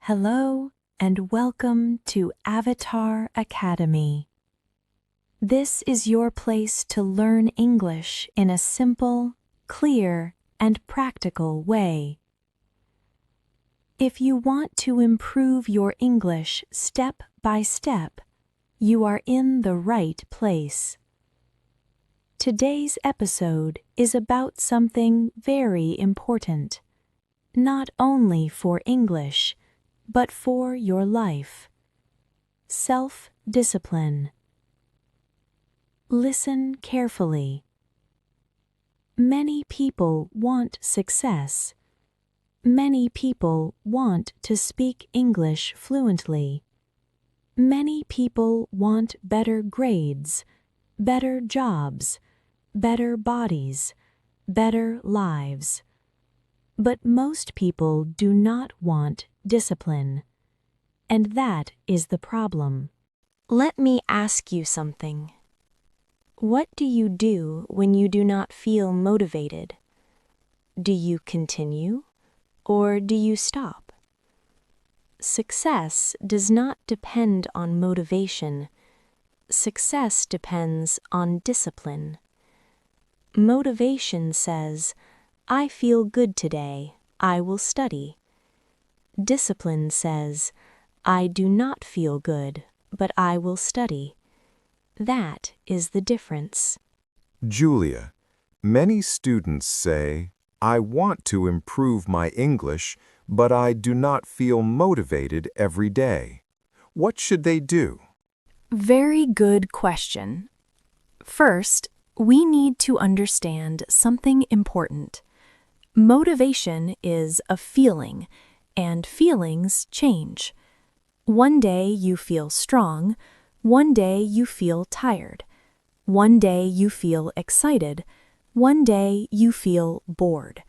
Hello and welcome to Avatar Academy. This is your place to learn English in a simple, clear, and practical way. If you want to improve your English step by step, you are in the right place. Today's episode is about something very important, not only for English, but for your life. Self-discipline. Listen carefully. Many people want success. Many people want to speak English fluently. Many people want better grades, better jobs, better bodies, better lives. But most people do not want discipline. And that is the problem. Let me ask you something. What do you do when you do not feel motivated? Do you continue, or do you stop? Success does not depend on motivation. Success depends on discipline. Motivation says, I feel good today, I will study. Discipline says, I do not feel good, but I will study. That is the difference. Julia, many students say, I want to improve my English, but I do not feel motivated every day. What should they do? Very good question. First, we need to understand something important. Motivation is a feeling, and feelings change. One day you feel strong, one day you feel tired, one day you feel excited, one day you feel bored.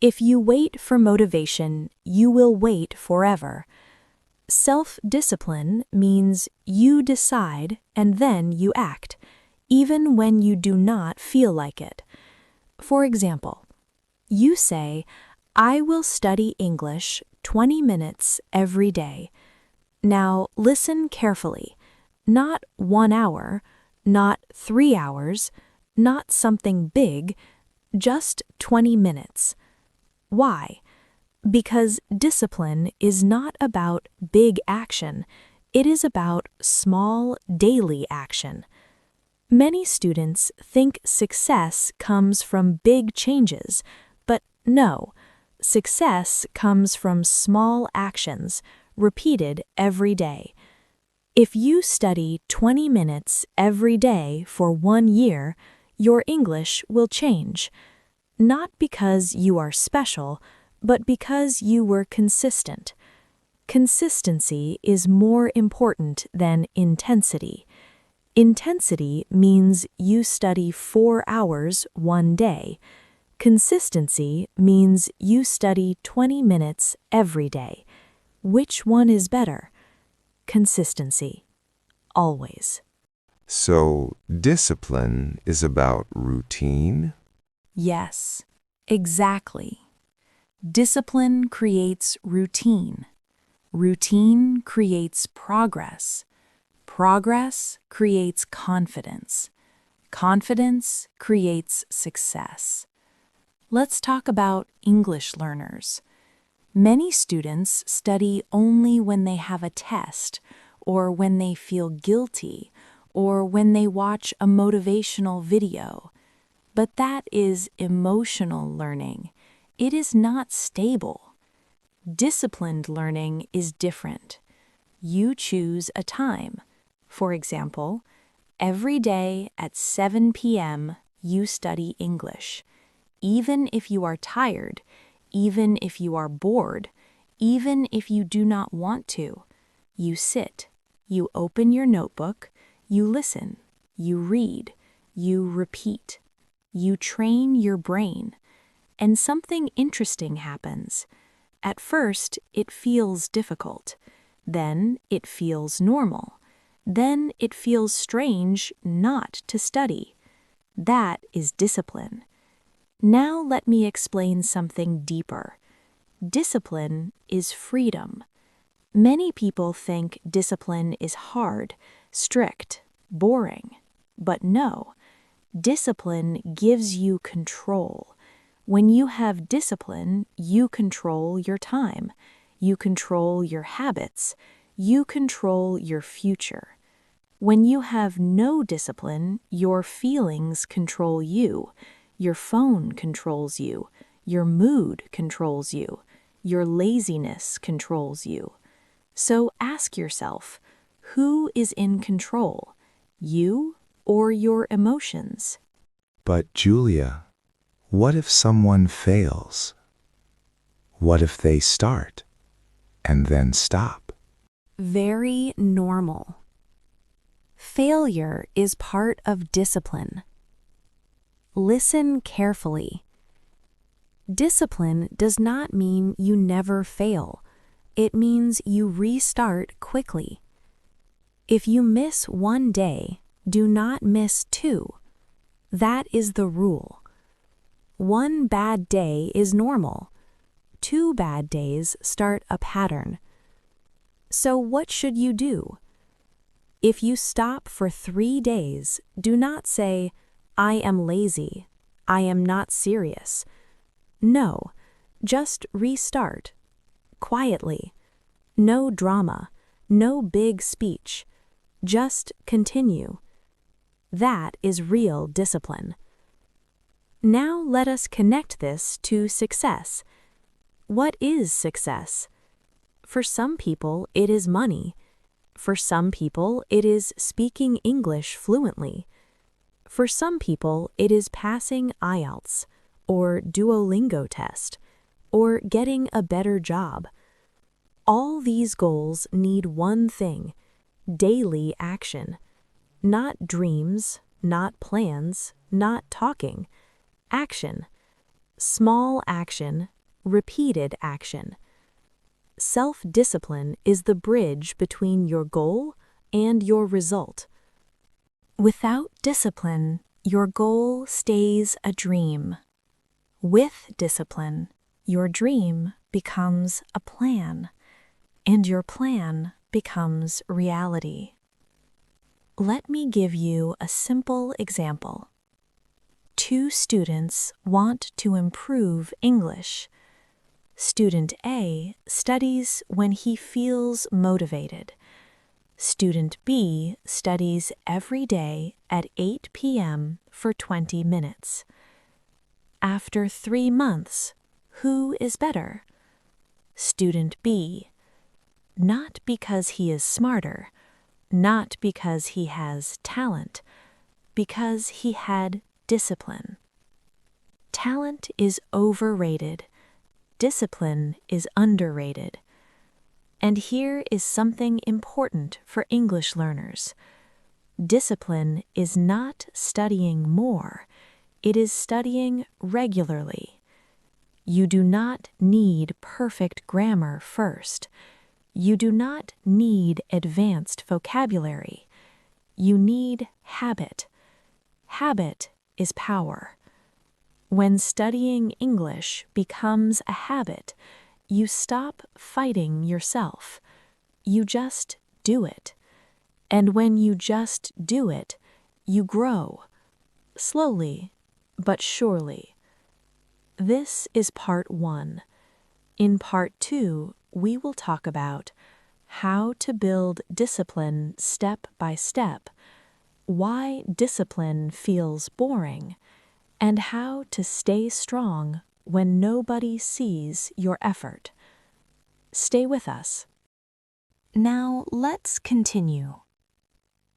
If you wait for motivation, you will wait forever. Self-discipline means you decide and then you act, even when you do not feel like it. For example, you say, I will study English 20 minutes every day. Now listen carefully. Not 1 hour, not 3 hours, not something big, just 20 minutes. Why? Because discipline is not about big action. It is about small daily action. Many students think success comes from big changes, but no, success comes from small actions, repeated every day. If you study 20 minutes every day for 1 year, your English will change. Not because you are special, but because you were consistent. Consistency is more important than intensity. Intensity means you study 4 hours one day. Consistency means you study 20 minutes every day. Which one is better? Consistency. Always. So, discipline is about routine? Yes, exactly. Discipline creates routine. Routine creates progress. Progress creates confidence. Confidence creates success. Let's talk about English learners. Many students study only when they have a test, or when they feel guilty, or when they watch a motivational video. But that is emotional learning. It is not stable. Disciplined learning is different. You choose a time. For example, every day at 7 p.m. you study English. Even if you are tired, even if you are bored, even if you do not want to, you sit, you open your notebook, you listen, you read, you repeat, you train your brain, and something interesting happens. At first, it feels difficult. Then it feels normal. Then it feels strange not to study. That is discipline. Now let me explain something deeper. Discipline is freedom. Many people think discipline is hard, strict, boring. But no, discipline gives you control. When you have discipline, you control your time, you control your habits, you control your future. When you have no discipline, your feelings control you, your phone controls you, your mood controls you, your laziness controls you. So ask yourself, who is in control, you or your emotions? But Julia, what if someone fails? What if they start and then stop? Very normal. Failure is part of discipline. Listen carefully. Discipline does not mean you never fail. It means you restart quickly. If you miss one day, do not miss two. That is the rule. One bad day is normal. 2 bad days start a pattern. So what should you do? If you stop for 3 days, do not say, I am lazy, I am not serious. No, just restart. Quietly. No drama, no big speech. Just continue. That is real discipline. Now let us connect this to success. What is success? For some people, it is money. For some people, it is speaking English fluently. For some people, it is passing IELTS, or Duolingo test, or getting a better job. All these goals need one thing: daily action. Not dreams, not plans, not talking. Action. Small action, repeated action. Self-discipline is the bridge between your goal and your result. Without discipline, your goal stays a dream. With discipline, your dream becomes a plan, and your plan becomes reality. Let me give you a simple example. 2 students want to improve English. Student A studies when he feels motivated. Student B studies every day at 8 p.m. for 20 minutes. After 3 months, who is better? Student B. Not because he is smarter, not because he has talent, because he had discipline. Talent is overrated. Discipline is underrated. And here is something important for English learners. Discipline is not studying more. It is studying regularly. You do not need perfect grammar first. You do not need advanced vocabulary. You need habit. Habit is power. When studying English becomes a habit, you stop fighting yourself. You just do it. And when you just do it, you grow. Slowly, but surely. This is part 1. In part 2, we will talk about how to build discipline step by step, why discipline feels boring, and how to stay strong when nobody sees your effort. Stay with us. Now let's continue.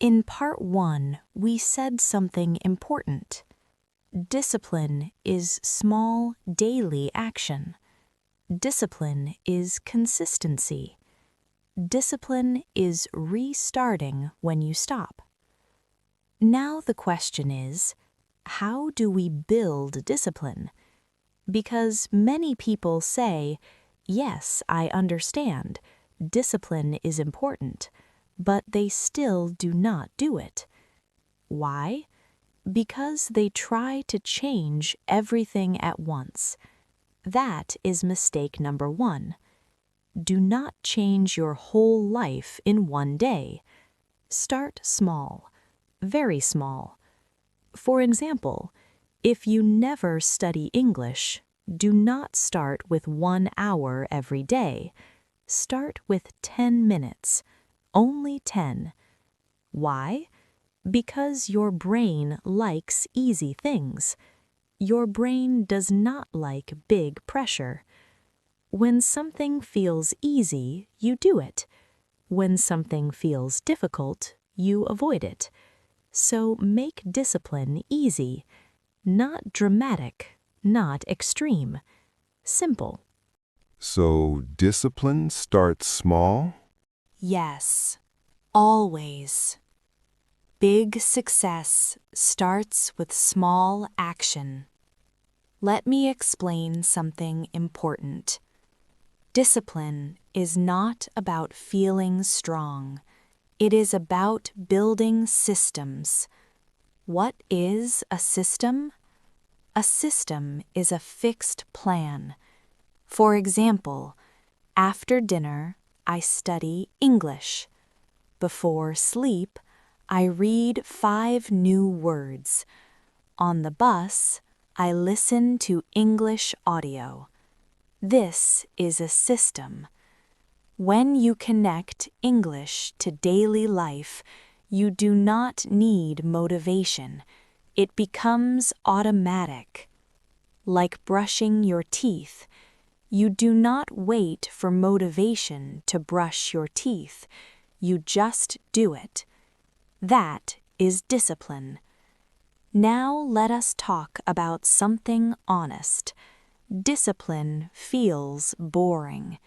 In part 1, we said something important. Discipline is small daily action. Discipline is consistency. Discipline is restarting when you stop. Now the question is, how do we build discipline? Because many people say, yes, I understand, discipline is important, but they still do not do it. Why? Because they try to change everything at once. That is mistake number 1. do not change your whole life in one day. Start small, very small. For example, if you never study English, do not start with 1 hour every day. Start with 10 minutes, only 10. Why? Because your brain likes easy things. Your brain does not like big pressure. When something feels easy, you do it. When something feels difficult, you avoid it. So make discipline easy, not dramatic, not extreme. Simple. So discipline starts small? Yes, always. Big success starts with small action. Let me explain something important. Discipline is not about feeling strong. It is about building systems. What is a system? A system is a fixed plan. For example, after dinner, I study English. Before sleep, I read 5 new words. On the bus, I listen to English audio. This is a system. When you connect English to daily life, you do not need motivation. It becomes automatic. Like brushing your teeth, you do not wait for motivation to brush your teeth. You just do it. That is discipline. Now let us talk about something honest. Discipline feels boring.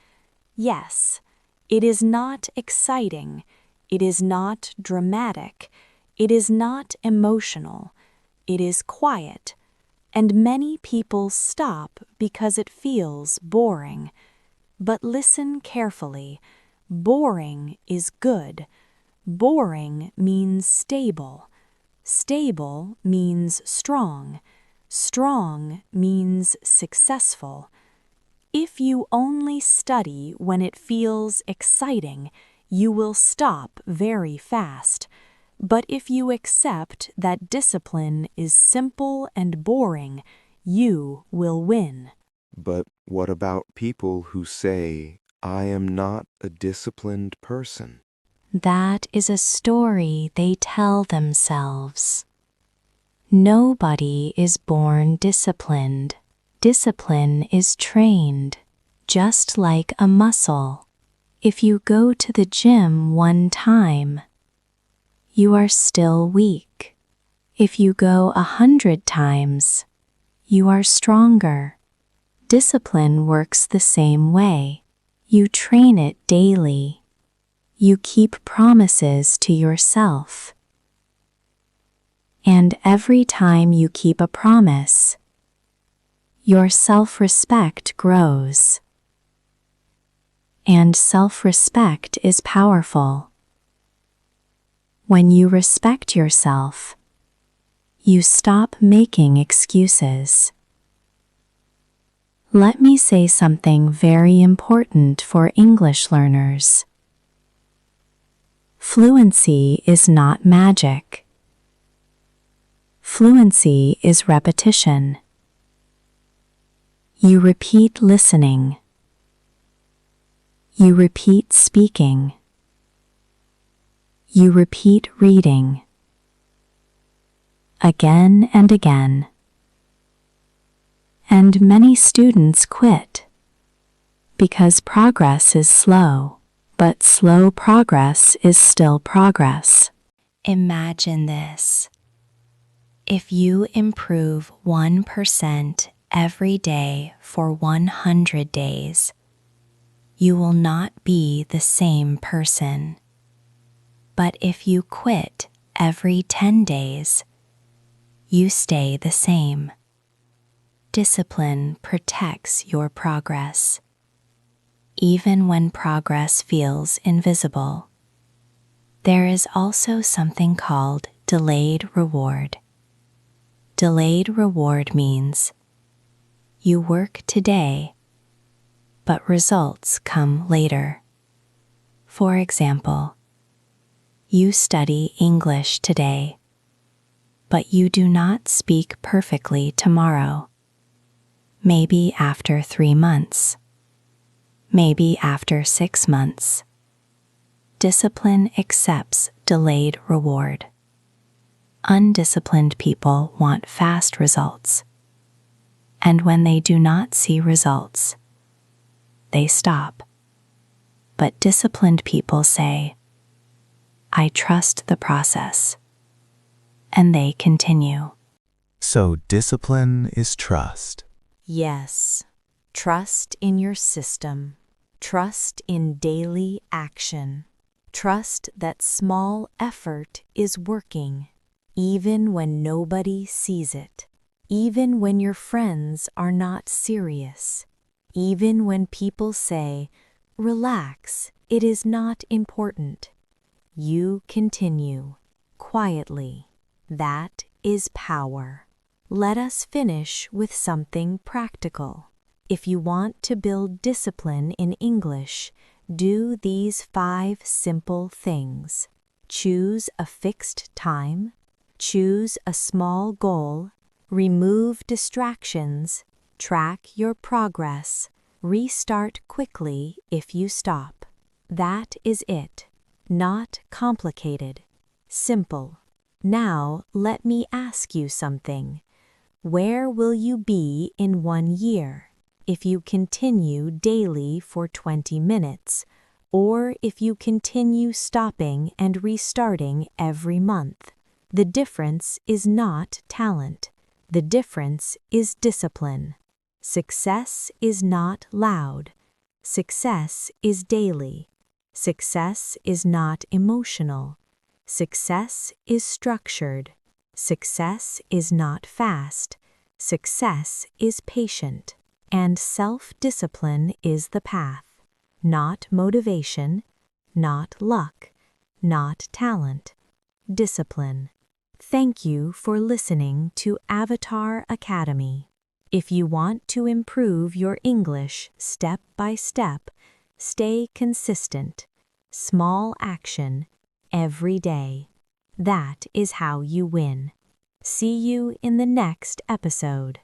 Yes, it is not exciting. It is not dramatic. It is not emotional. It is quiet. And many people stop because it feels boring. But listen carefully. Boring is good. Boring means stable. Stable means strong. Strong means successful. If you only study when it feels exciting, you will stop very fast. But if you accept that discipline is simple and boring, you will win. But what about people who say, I am not a disciplined person? That is a story they tell themselves. Nobody is born disciplined. Discipline is trained, just like a muscle. If you go to the gym 1 time, you are still weak. If you go 100 times, you are stronger. Discipline works the same way. You train it daily. You keep promises to yourself. And every time you keep a promise, your self-respect grows. And self-respect is powerful. When you respect yourself, you stop making excuses. Let me say something very important for English learners. Fluency is not magic. Fluency is repetition. You repeat listening. You repeat speaking. You repeat reading. Again and again. And many students quit because progress is slow. But slow progress is still progress. Imagine this. If you improve 1% every day for 100 days, you will not be the same person. But if you quit every 10 days, you stay the same. Discipline protects your progress. Even when progress feels invisible. There is also something called delayed reward. Delayed reward means you work today, but results come later. For example, you study English today, but you do not speak perfectly tomorrow. Maybe after 3 months. Maybe after 6 months. Discipline accepts delayed reward. Undisciplined people want fast results. And when they do not see results, they stop. But disciplined people say, I trust the process. And they continue. So discipline is trust. Yes. Trust in your system. Trust in daily action. Trust that small effort is working, even when nobody sees it, even when your friends are not serious, even when people say, relax, it is not important. You continue, quietly. That is power. Let us finish with something practical. If you want to build discipline in English, do these 5 simple things. Choose a fixed time. Choose a small goal. Remove distractions. Track your progress. Restart quickly if you stop. That is it. Not complicated. Simple. Now let me ask you something. Where will you be in 1 year if you continue daily for 20 minutes, or if you continue stopping and restarting every month? The difference is not talent. The difference is discipline. Success is not loud. Success is daily. Success is not emotional. Success is structured. Success is not fast. Success is patient. And self-discipline is the path. Not motivation, not luck, not talent. Discipline. Thank you for listening to Avatar Academy. If you want to improve your English step by step, stay consistent. Small action every day. That is how you win. See you in the next episode.